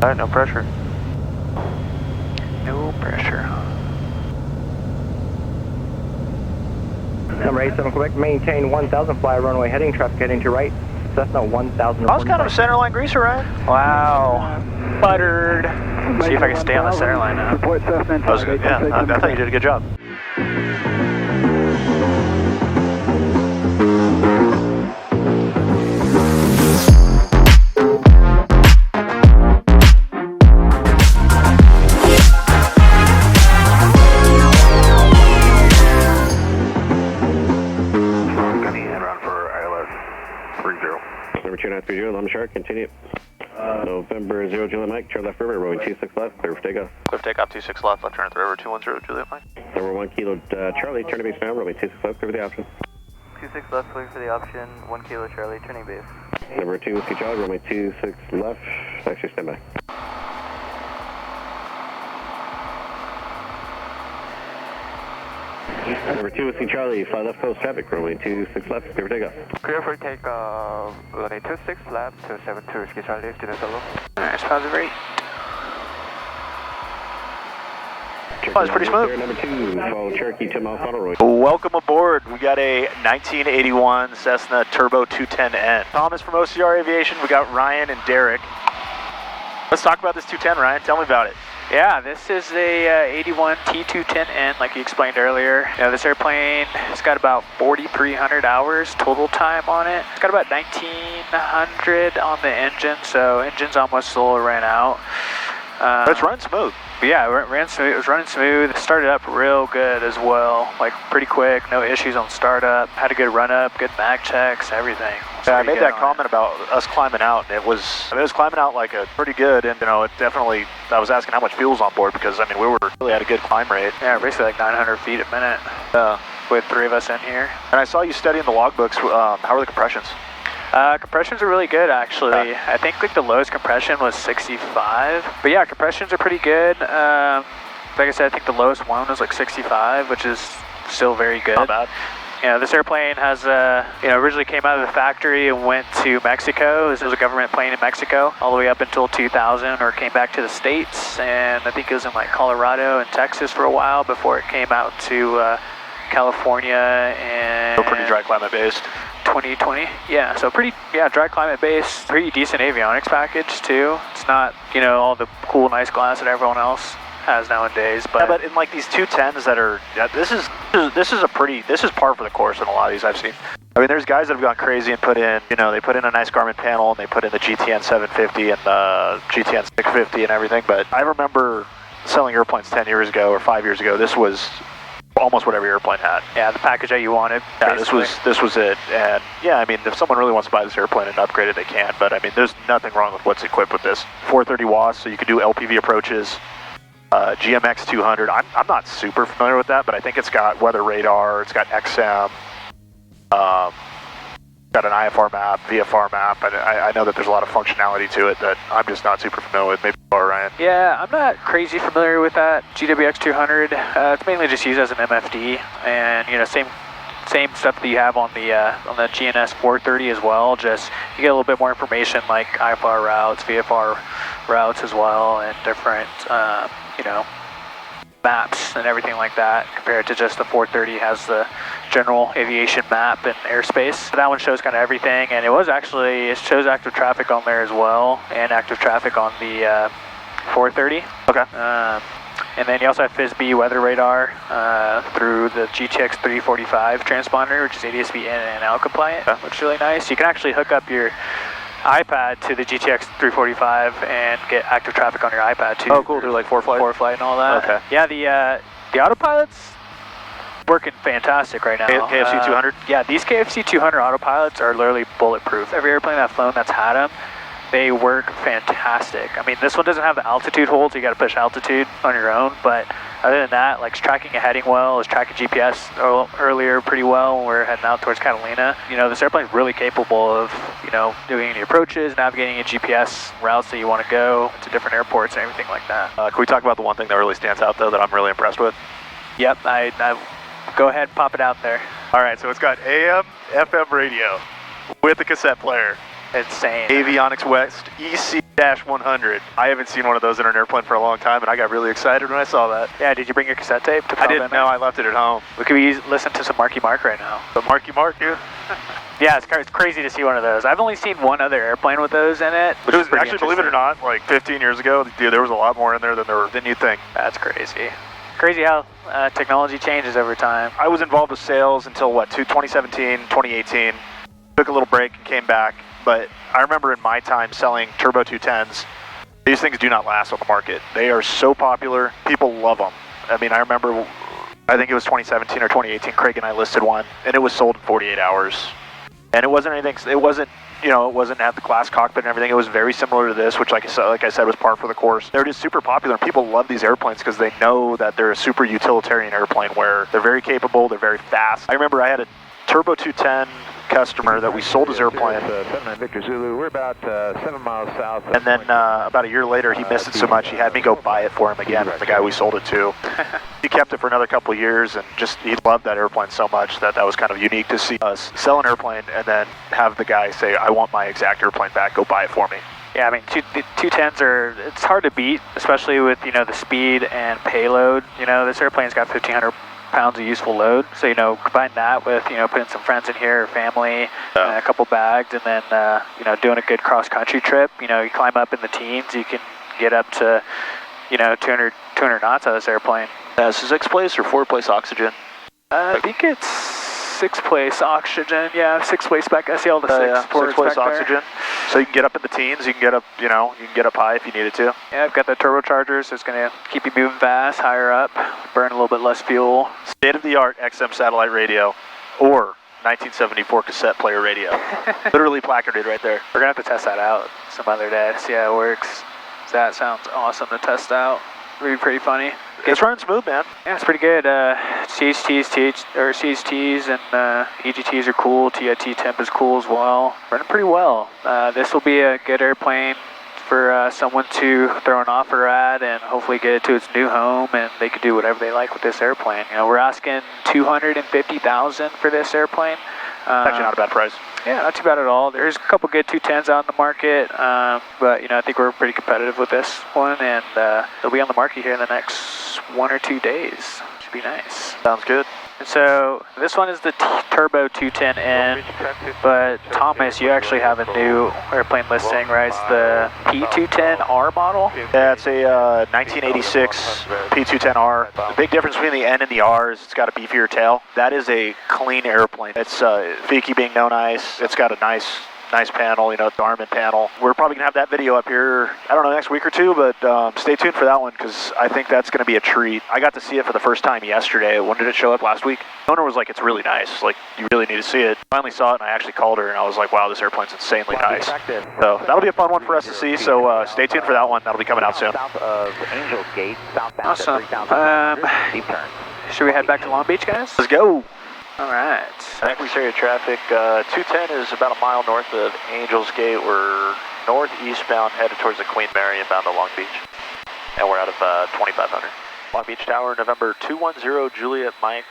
Alright, no pressure. No pressure. Number 87 Quebec, maintain 1000, fly runway heading, traffic heading to right, Cessna 1000. I was kind of a centerline greaser, Ryan. Wow. Buttered. See if I can stay on the centerline now. Report Cessna. I thought you did a good job. Number 2930, Lum Shark, continue. November 0 Juliet Mike, turn left river, runway 26 left, clear for takeoff. Clear for takeoff, 26 left, left turn at the river, 210 Juliet Mike. Number 1 Kilo Charlie, turn to base now, runway 26 left, clear for the option. 26 left, clear for the option, 1 Kilo Charlie, turning base. Number 2 Whiskey Charlie, runway 26 left, actually stand by. Number 2 Whiskey Charlie, fly left coast traffic, runway 26 left, clear for takeoff. Clear for takeoff, runway 26 left, 272 Whiskey Charlie, student solo. Nice, positive rate. Oh, it's pretty smooth. Number 2, follow Cherokee 10 miles auto road. Welcome aboard. We got a 1981 Cessna Turbo 210N. Thomas from OCR Aviation. We got Ryan and Derek. Let's talk about this 210, Ryan. Tell me about it. Yeah, this is a 81 T210N, like you explained earlier. You know, this airplane has got about 4,300 hours total time on it. It's got about 1,900 on the engine, so engine's almost full, ran out. It's running smooth. But yeah, it ran smooth. It was running smooth. It started up real good as well, like pretty quick. No issues on startup. Had a good run up, good mag checks, everything. Yeah, I made that comment about us climbing out, and it was climbing out like a pretty good, and you know, it definitely. I was asking how much fuel's on board because I mean we were really at a good climb rate. Yeah, basically like 900 feet a minute. With 3 of us in here. And I saw you studying the logbooks. How are the compressions? Compressions are really good, actually. I think like the lowest compression was 65. But yeah, compressions are pretty good. Like I said, I think the lowest one was like 65, which is still very good. Not bad. You know, this airplane has, originally came out of the factory and went to Mexico. This was a government plane in Mexico all the way up until 2000, or came back to the States. And I think it was in like Colorado and Texas for a while before it came out to California and... So pretty dry climate based. 2020, yeah, so pretty, dry climate base, pretty decent avionics package too. It's not, all the cool, nice glass that everyone else has nowadays, but... Yeah, but in like these 210s that are, this is par for the course in a lot of these I've seen. I mean, there's guys that have gone crazy and put in, they put in a nice Garmin panel and they put in the GTN 750 and the GTN 650 and everything, but I remember selling airplanes 10 years ago or 5 years ago, this was almost what every airplane had. Yeah, the package that you wanted. Yeah, this was it. And yeah, I mean, if someone really wants to buy this airplane and upgrade it, they can. But I mean, there's nothing wrong with what's equipped with this. 430 WAAS, so you can do LPV approaches. GMX 200. I'm not super familiar with that, but I think it's got weather radar. It's got XM. Got an IFR map, VFR map, and I know that there's a lot of functionality to it that I'm just not super familiar with. Maybe you are, Ryan. Yeah, I'm not crazy familiar with that GWX 200. It's mainly just used as an MFD, and same stuff that you have on the GNS 430 as well. Just you get a little bit more information like IFR routes, VFR routes as well, and different maps and everything like that, compared to just the 430 has the general aviation map and airspace. That one shows kind of everything, and it shows active traffic on there as well, and active traffic on the 430. Okay. And then you also have FISB weather radar through the GTX 345 transponder, which is ADS-B in and out compliant, which is really nice. You can actually hook up your iPad to the GTX 345 and get active traffic on your iPad too. Oh, cool. Do like ForeFlight and all that. Okay. Yeah, the autopilot's working fantastic right now. KFC 200? Yeah, these KFC 200 autopilots are literally bulletproof. Every airplane I've flown that's had them, they work fantastic. I mean, this one doesn't have the altitude hold, so you got to push altitude on your own, but other than that, like, it's tracking a heading well, it's tracking GPS earlier pretty well when we're heading out towards Catalina. This airplane's really capable of, doing any approaches, navigating any GPS routes that you want to go to different airports and everything like that. Can we talk about the one thing that really stands out, though, that I'm really impressed with? Yep, I go ahead, pop it out there. All right, so it's got AM, FM radio with a cassette player. insane. Avionics West EC-100. I haven't seen one of those in an airplane for a long time, and I got really excited when I saw that. Yeah, did you bring your cassette tape? I didn't know. I left it at home. We could listen to some Marky Mark right now. The Marky Mark, dude. Yeah, it's crazy to see one of those. I've only seen one other airplane with those in it. Which was actually, believe it or not, like 15 years ago, dude, there was a lot more in there than you'd think. That's crazy. Crazy how technology changes over time. I was involved with sales until, 2017, 2018. Took a little break and came back. But I remember in my time selling Turbo 210s, these things do not last on the market. They are so popular. People love them. I mean, I remember, I think it was 2017 or 2018, Craig and I listed one, and it was sold in 48 hours. And it wasn't anything, it wasn't at the glass cockpit and everything. It was very similar to this, which like I said was par for the course. They're just super popular, and people love these airplanes because they know that they're a super utilitarian airplane where they're very capable, they're very fast. I remember I had a Turbo 210 customer that we sold his airplane. 79 Victor Zulu, we're about 7 miles south. And then about a year later, he missed it so much, he had me go buy it for him again, the guy we sold it to. He kept it for another couple of years, and just, he loved that airplane so much that was kind of unique to see us sell an airplane and then have the guy say, I want my exact airplane back, go buy it for me. Yeah, I mean, 210s it's hard to beat, especially with, the speed and payload. This airplane's got 1,500 pounds of useful load, so combine that with putting some friends in here or family, a couple bags, and then doing a good cross-country trip. You climb up in the teens, you can get up to 200 knots out of this airplane. Is it 6-place or 4-place oxygen? I think it's 6-place oxygen. Yeah, 6-place back. I see all the 6-place oxygen. So you can get up in the teens. You can get up, you can get up high if you needed to. Yeah, I've got the turbochargers. So it's going to keep you moving fast, higher up, burn a little bit less fuel. State-of-the-art XM satellite radio, or 1974 cassette player radio. Literally placarded right there. We're gonna have to test that out some other day to see how it works. That sounds awesome to test out. It'll be pretty funny. It's running smooth, man. Yeah, it's pretty good. CHTs and EGTs are cool. TIT temp is cool as well. Running pretty well. This will be a good airplane for someone to throw an offer at and hopefully get it to its new home, and they could do whatever they like with this airplane. We're asking $250,000 for this airplane. Actually not a bad price. Yeah, not too bad at all. There's a couple good 210s out in the market, but I think we're pretty competitive with this one, and they'll be on the market here in the next 1 or 2 days. Should be nice. Sounds good. And so this one is the Turbo 210N, but Thomas, you actually have a new airplane listing, right? It's the P210R model? Yeah, it's a 1986 P210R. The big difference between the N and the R is it's got a beefier tail. That is a clean airplane. It's Fiki being no nice. It's got a nice panel, Garmin panel. We're probably gonna have that video up here, I don't know, next week or two, but stay tuned for that one because I think that's gonna be a treat. I got to see it for the first time yesterday. When did it show up? Last week? The owner was like, it's really nice. Like, you really need to see it. Finally saw it, and I actually called her, and I was like, wow, this airplane's insanely nice. So that'll be a fun one for us to see, so stay tuned for that one. That'll be coming out soon. South of Angels Gate, southbound awesome. deep turn. Should we head back to Long Beach, guys? Let's go. All right. Thankfully, area traffic. 210 is about a mile north of Angels Gate. We're northeastbound, headed towards the Queen Mary and bound to Long Beach. And we're out of 2500. Long Beach Tower, November 210 Juliet Mike,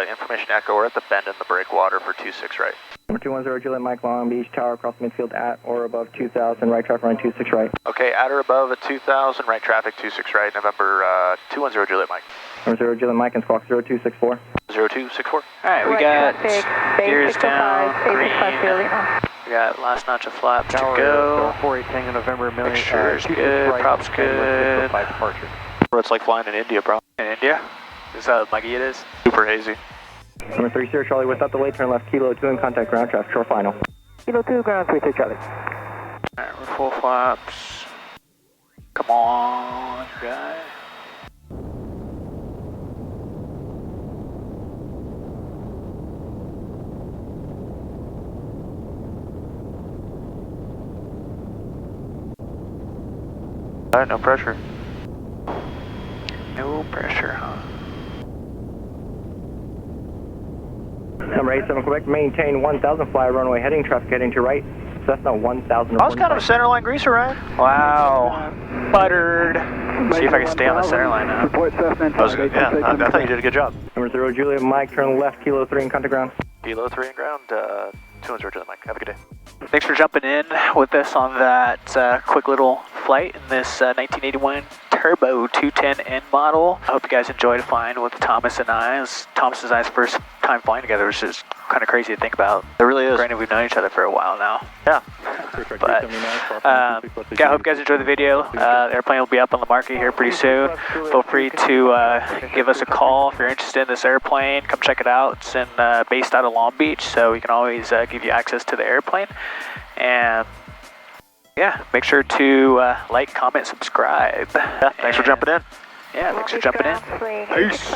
information echo. We're at the bend in the breakwater for 26 right. Number 210 Juliet Mike, Long Beach Tower, across midfield at or above 2000, right traffic running 26 right. Okay, at or above at 2000, right traffic 26 right, November 210 Juliet Mike. Number 0 Juliet Mike and squawk 0264. 0264. All right, we got gears down, green. Green. We got last notch of flaps to Tower go. 48 Tango November, Mixture's good, props good. Departure. It's like flying in India, bro. In India? Is that how muggy it is? Super hazy. Number 30 Charlie, without delay, turn left, Kilo 2 in contact, ground traffic, short final. Kilo 2, ground 33 Charlie. Alright, we're full flaps. Come on, guy. Alright, no pressure. No pressure, huh? Number 87 Quebec, maintain 1000, fly runway heading, traffic heading to right, Cessna 1000. I was kind of a centerline greaser, Ryan. Wow. Buttered. See if I can stay on the center line now. That was good. Yeah, I thought you did a good job. Number 0 Juliet Mike, turn left, Kilo 3 in contact ground. Kilo 3 in ground, 210 Juliet Mike. Have a good day. Thanks for jumping in with us on that quick little flight in this 1981 Turbo 210N model. I hope you guys enjoyed flying with Thomas and I. It was Thomas and I's first time flying together, which is kind of crazy to think about. It really is. Granted, we've known each other for a while now. Yeah. But I hope you guys enjoyed the video. The airplane will be up on the market here pretty soon. Feel free to give us a call if you're interested in this airplane. Come check it out. It's based out of Long Beach, so we can always give you access to the airplane. And yeah, make sure to like, comment, subscribe. Yeah, thanks for jumping in. Yeah, thanks for jumping in. Peace.